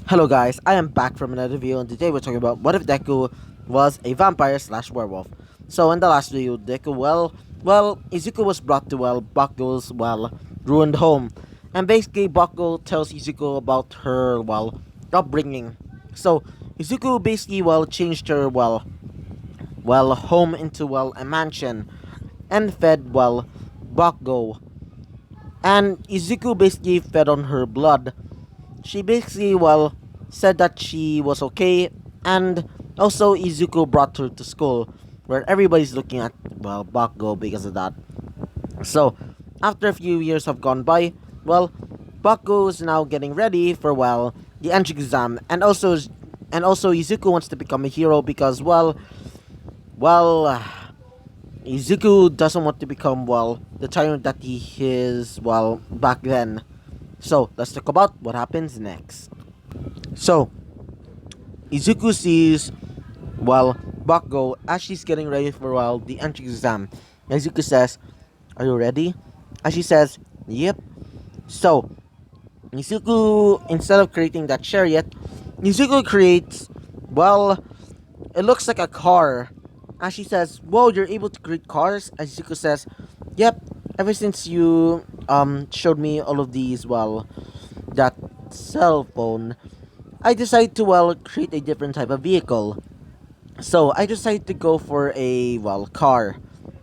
Hello guys, I am back from another video and today we're talking about what if Deku was a vampire slash werewolf. So in the last video, Deku, Izuku was brought to, Bakugo's, ruined home. And basically Bakugo tells Izuku about her, upbringing. So Izuku basically, changed her, home into, a mansion. And fed, Bakugo. And Izuku basically fed on her blood. She basically, said that she was okay, and also Izuku brought her to school, where everybody's looking at, Bakugo because of that. So, after a few years have gone by, Bakugo is now getting ready for, the entrance exam, and also Izuku wants to become a hero because, well, uh, Izuku doesn't want to become, the tyrant that he is, back then. So, let's talk about what happens next. So, Izuku sees, Bakugo as she's getting ready for, the entrance exam. Izuku says, "Are you ready?" And she says, "Yep." So, Izuku, instead of creating that chariot, Izuku creates, well, it looks like a car. And she says, "Whoa, you're able to create cars?" And Izuku says, "Yep, ever since you, showed me all of these, that cell phone, I decided to, create a different type of vehicle. So I decided to go for a, car."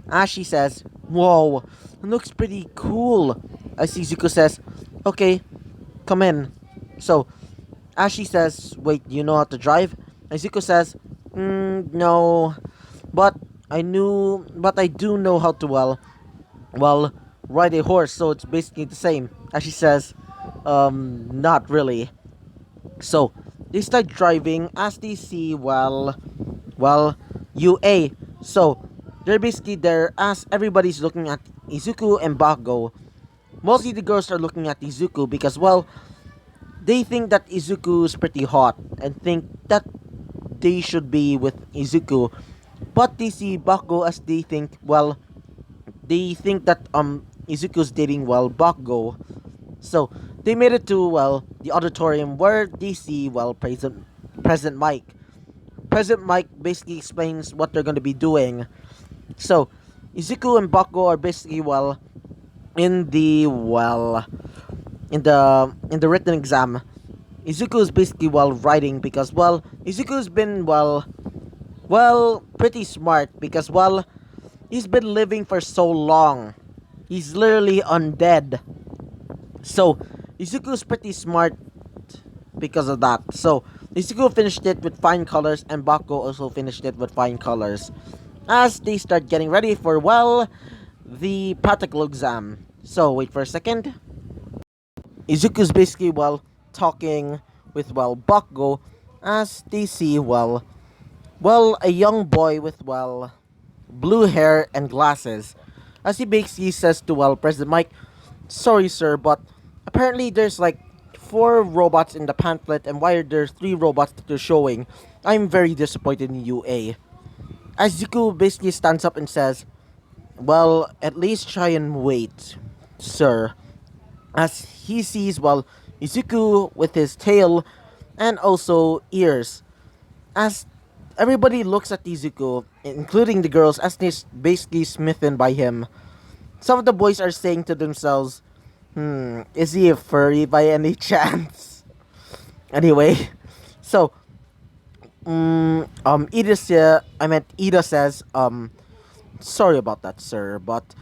As she says, "Whoa, it looks pretty cool." As Izuku says, "Okay, come in." So as she says, "Wait, you know how to drive?" Izuku says, "No, but I do know how to, well, ride a horse, so it's basically the same." As she says, "Not really." So they start driving as they see, UA. So they're basically there as everybody's looking at Izuku and Bakugo. Mostly the girls are looking at Izuku because, they think that Izuku is pretty hot and think that they should be with Izuku. But they see Bakugo as they think that Izuku's dating, Bakugo. So they made it to, the auditorium where they see, President Mike. President Mike basically explains what they're going to be doing. So Izuku and Bakugo are basically, in the, in the written exam. Izuku is basically, writing because, Izuku's been, pretty smart because, he's been living for so long. He's literally undead. So Izuku's pretty smart because of that. So Izuku finished it with fine colors, and Bakugo also finished it with fine colors. As they start getting ready for, the practical exam. So wait for a second. Izuku's basically, talking with, Bakugo as they see, a young boy with, blue hair and glasses. As he basically says to, President Mike, "Sorry sir, but apparently there's like 4 robots in the pamphlet, and why are there 3 robots that they're showing? I'm very disappointed in you, A." As Zuko basically stands up and says, "Well, at least try and wait, sir." As he sees, Izuku with his tail and also ears. As everybody looks at Izuku, including the girls, as they're basically smitten by him. Some of the boys are saying to themselves, is he a furry by any chance? Anyway, so, Ida says, "Sorry about that, sir, but,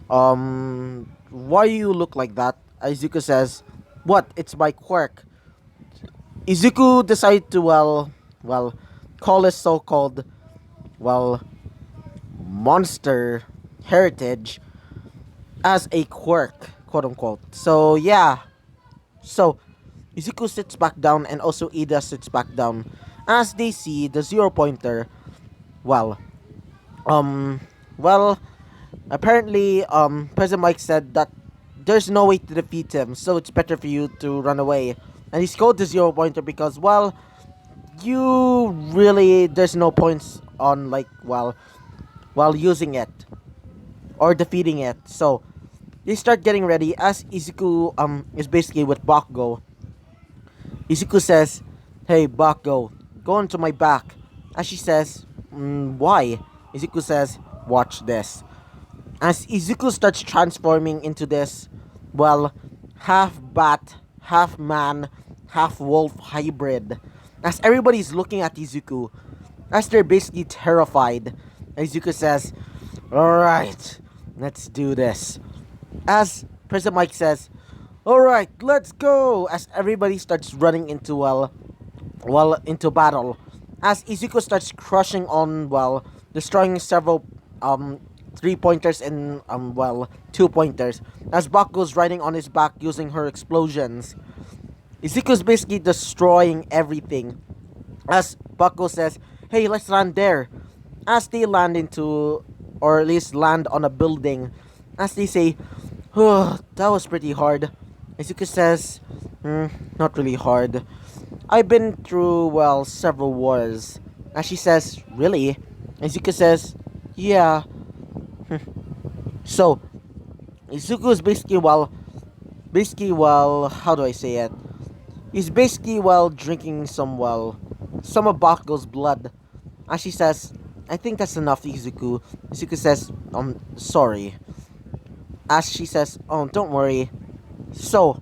why you look like that?" Izuku says, "What? It's my quirk." Izuku decided to, call his so-called, well, monster heritage as a quirk, quote unquote. So, yeah. So, Izuku sits back down and also Ida sits back down as they see the 0 pointer. Well, um, well, apparently, President Mike said that there's no way to defeat him, so it's better for you to run away. And he scored the 0 pointer because, you really, there's no points on, while using it or defeating it. So, they start getting ready as Izuku, is basically with Bakugo. Izuku says, "Hey, Bako, go onto my back." As she says, "Why?" Izuku says, "Watch this." As Izuku starts transforming into this, well, half bat, half man, half wolf hybrid. As everybody's looking at Izuku, as they're basically terrified, Izuku says, "Alright, let's do this." As President Mike says, "Alright, let's go!" As everybody starts running into, into battle. As Izuku starts crushing on, destroying several, 3 pointers and, 2 pointers. As Bakugo's riding on his back using her explosions. Izuku's basically destroying everything. As Bakugo says, "Hey, let's land there." As they land into, or at least land on a building. As they say, "Oh, that was pretty hard." Izuku says, "Not really hard. I've been through, several wars." As she says, "Really?" Izuku says, "Yeah." So, Izuku is how do I say it? He's basically, drinking some of Bakugo's blood. As she says, "I think that's enough, Izuku." Izuku says, "Sorry." As she says, "Oh, don't worry." So,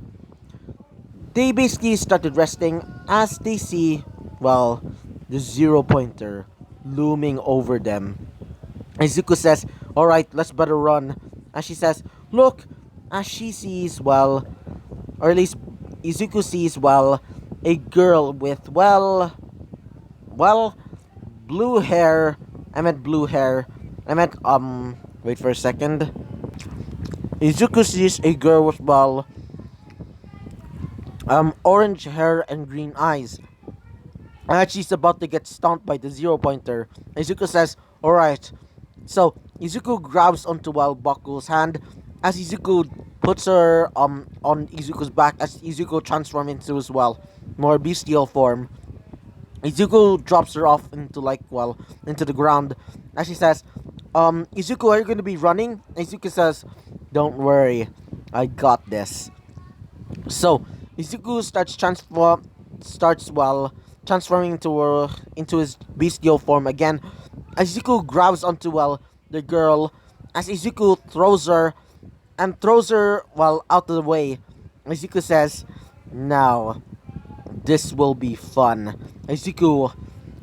they basically started resting as they see, the 0 pointer looming over them. Izuku says, "Alright, let's better run." As she says, "Look!" As she sees, or at least Izuku sees, a girl with, blue hair. I meant blue hair. I meant, wait for a second. Izuku sees a girl with, orange hair and green eyes. And she's about to get stomped by the 0 pointer. Izuku says, "Alright." So, Izuku grabs onto, Baku's hand. As Izuku puts her, on Izuku's back. As Izuku transforms into his, more bestial form. Izuku drops her off into, into the ground. As she says, "Izuku, are you going to be running?" Izuku says, "Don't worry. I got this." So, Izuku transforming into his bestial form again. Izuku grabs onto, the girl. As Izuku throws her, out of the way. Izuku says, "Now, this will be fun." Izuku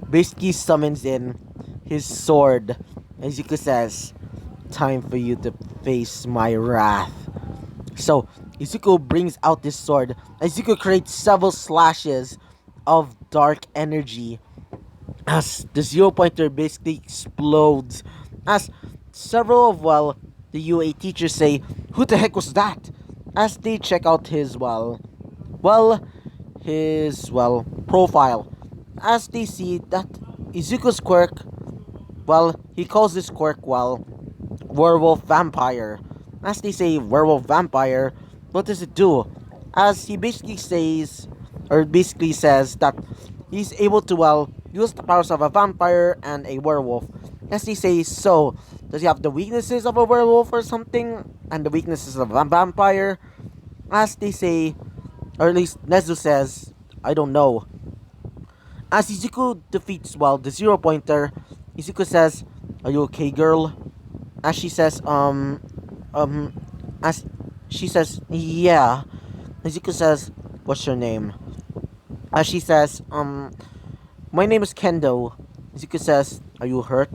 basically summons in his sword. Izuku says, "Time for you to face my wrath." So, Izuku brings out this sword. Izuku creates several slashes of dark energy as the 0 pointer basically explodes. As several of, the UA teachers say, "Who the heck was that?" As they check out his, profile. As they see that Izuku's quirk, he calls this quirk, werewolf vampire. As they say, werewolf vampire, what does it do? As he basically says that he's able to, use the powers of a vampire and a werewolf. As they say, so, does he have the weaknesses of a werewolf or something? And the weaknesses of a vampire? As they say, or at least Nezu says, "I don't know." As Izuku defeats, the 0 pointer, Izuku says, "Are you okay, girl?" As she says, as she says, "Yeah." Izuku says, "What's your name?" As she says, "My name is Kendo." Izuku says, "Are you hurt?"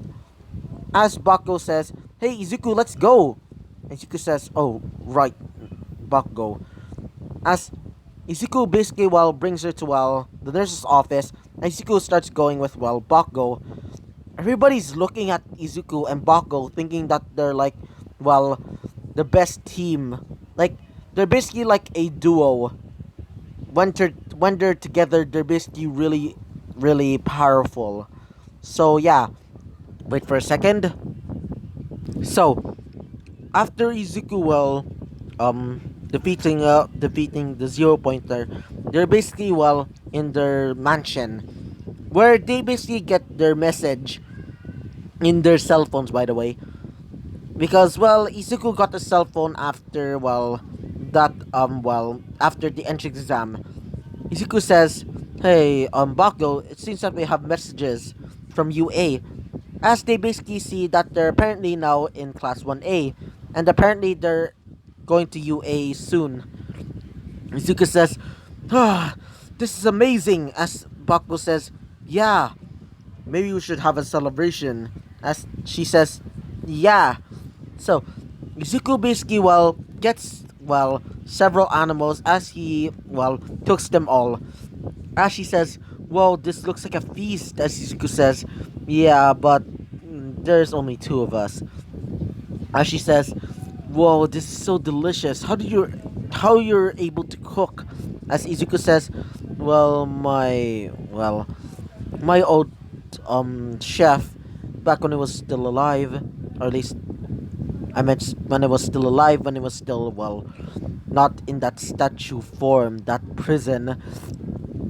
As Bakugo says, "Hey, Izuku, let's go." Izuku says, "Oh, right, Bakugo." As Izuku basically, brings her to, the nurse's office, Izuku starts going with, Bakugo. Everybody's looking at Izuku and Bakugo thinking that they're, the best team. Like, they're basically like a duo. When they're together, they're basically really, really powerful. So, yeah. Wait for a second. So, after Izuku, defeating the 0 pointer, they're basically, in their mansion, where they basically get their message in their cell phones, by the way. Because, Izuku got a cell phone after, after the entrance exam. Izuku says, "Hey, Bakugo, it seems that we have messages from UA." As they basically see that they're apparently now in Class 1A, and apparently they're going to UA soon. Izuku says, "Ah, this is amazing." As Bakugo says, "Yeah, maybe we should have a celebration." As she says, "Yeah." So, Izuku basically, gets, several animals as he, cooks them all. As she says, "Whoa, this looks like a feast." As Izuku says, "Yeah, but there's only two of us." As she says, "Whoa, this is so delicious. How you're able to cook?" As Izuku says, my old chef back when he was still alive, or at least I meant when he was still alive, when he was still, not in that statue form, that prison.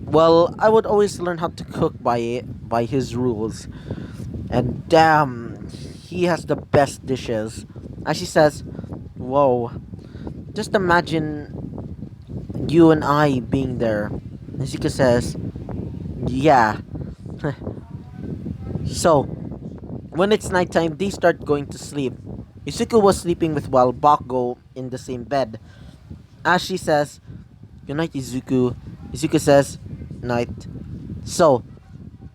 Well, I would always learn how to cook by his rules. And damn, he has the best dishes." And she says, "Whoa, just imagine you and I being there." And Zika says, "Yeah." So, when it's nighttime, they start going to sleep. Izuku was sleeping with Bakugo in the same bed. As she says, "Good night, Izuku." Izuku says, "Night." So,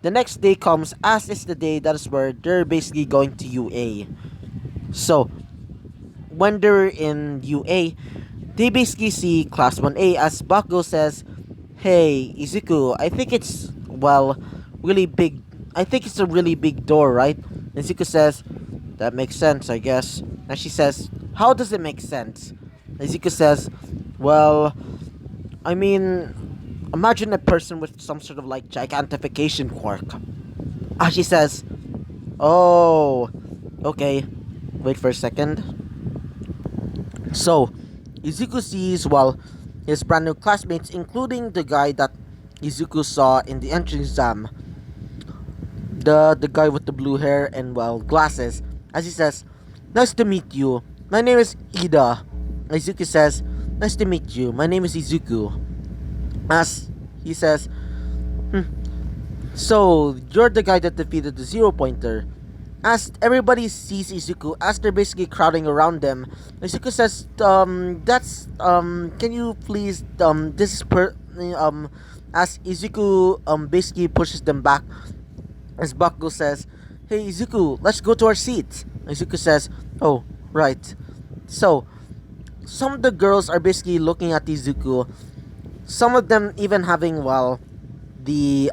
the next day comes, as is the day that is where they're basically going to UA. So, when they're in UA, they basically see Class 1A as Bakugo says, "Hey, Izuku, I think it's, really big. I think it's a really big door, right?" And Izuku says, "That makes sense, I guess." And she says, "How does it make sense?" And Izuku says, "Well, I mean, imagine a person with some sort of like gigantification quirk." Ah, she says, "Oh, okay. Wait for a second." So, Izuku sees, his brand new classmates, including the guy that Izuku saw in the entrance exam. The guy with the blue hair and, glasses. As he says, "Nice to meet you. My name is Ida." Izuku says, "Nice to meet you. My name is Izuku." As he says, "So, you're the guy that defeated the zero pointer." As everybody sees Izuku, as they're basically crowding around them, Izuku says, can you please, this is as Izuku, basically pushes them back, as Bakugo says, "Hey, Izuku, let's go to our seats." Izuku says, "Oh, right." So, some of the girls are basically looking at Izuku, some of them even having, the,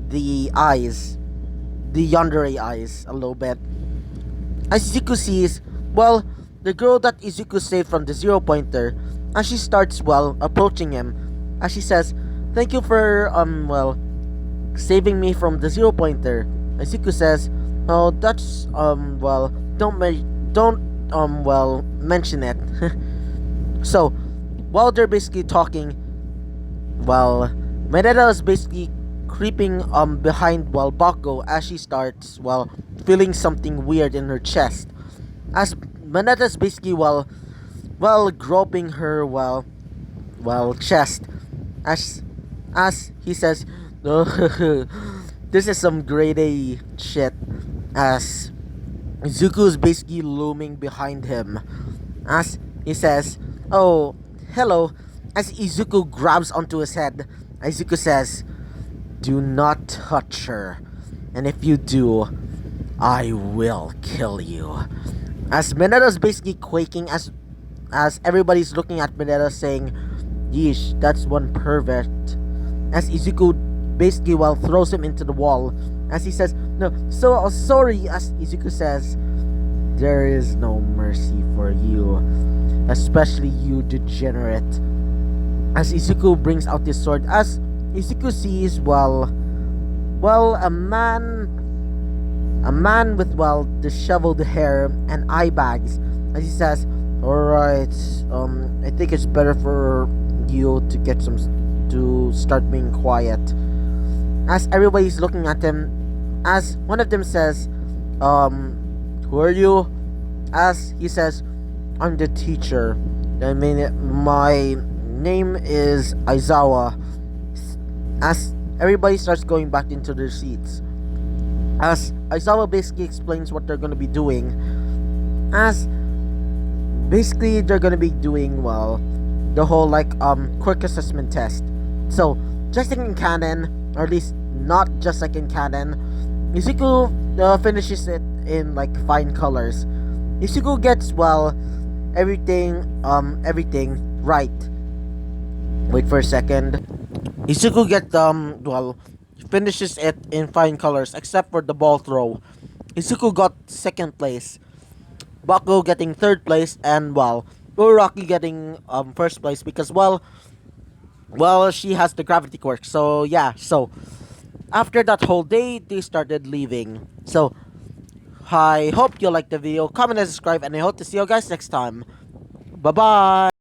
the eyes, the yandere eyes a little bit. As Izuku sees, the girl that Izuku saved from the zero pointer, and she starts, approaching him. As she says, "Thank you for, saving me from the zero pointer." Izuku says, "Oh, that's, don't, mention it." So, while they're basically talking, Mineta is basically creeping behind Bakugo as she starts feeling something weird in her chest. As Mineta's basically groping her chest as he says, "Oh, this is some grade A shit." As Izuku's basically looming behind him. As he says, "Oh, hello." As Izuku grabs onto his head, Izuku says, "Do not touch her. And if you do, I will kill you." As Mineta's basically quaking as everybody's looking at Mineta saying, "Yeesh, that's one pervert." As Izuku basically throws him into the wall. As he says, "No, so sorry." As Izuku says, "There is no mercy for you, especially you, degenerate." As Izuku brings out his sword, as Izuku sees, a man with, disheveled hair and eye bags. As he says, "Alright, I think it's better for you to to start being quiet." As everybody's looking at him, as one of them says, "Who are you?" As he says, "I'm the teacher. I mean, my name is Aizawa. As everybody starts going back into their seats, as Aizawa basically explains what they're gonna be doing, as basically they're gonna be doing the whole quick assessment test. So just like in canon, or at least not just like in canon, Izuku finishes it in like fine colors. Izuku gets everything right. Wait for a second. Izuku gets finishes it in fine colors except for the ball throw. Izuku got second place, Bakugo getting third place, and Uraraki getting first place because she has the gravity quirk. So yeah, so after that whole day they started leaving. So I hope you liked the video, comment and subscribe, and I hope to see you guys next time. Bye bye.